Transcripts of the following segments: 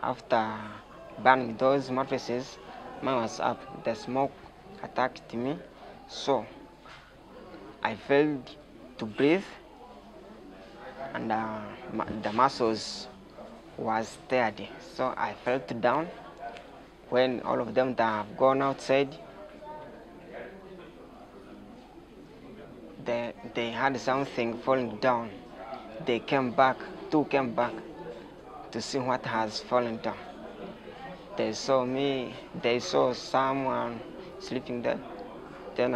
after burning those mattresses, mine was up. The smoke attacked me, so I failed to breathe, and the muscles was tired, so I fell down. When all of them that have gone outside, they had something falling down. They came back, two came back to see what has fallen down. They saw me, they saw someone sleeping there. Then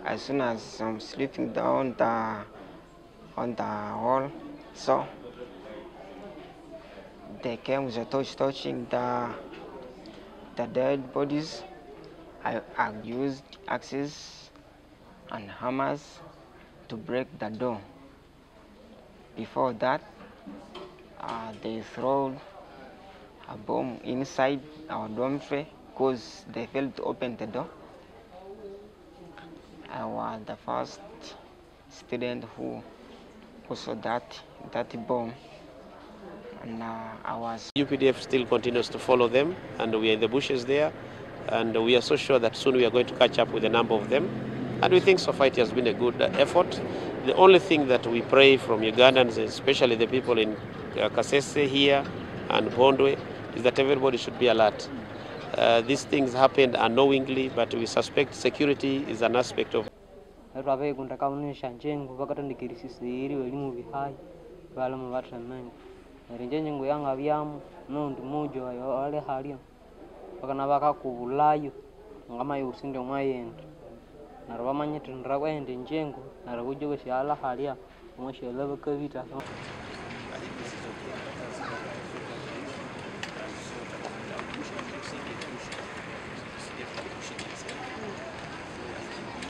as soon as I'm sleeping down on the wall, so they came with a torch touching the dead bodies. I used axes and hammers to break the door. Before that, they threw a bomb inside our dormitory because they failed to open the door. I was the first student who saw that bomb, and I was. UPDF still continues to follow them, and we are in the bushes there, and we are so sure that soon we are going to catch up with a number of them, and we think so far it has been a good effort. The only thing that we pray from Ugandans, especially the people in Kasese here and Bondwe, is that everybody should be alert. These things happened unknowingly, but we suspect security is an aspect of.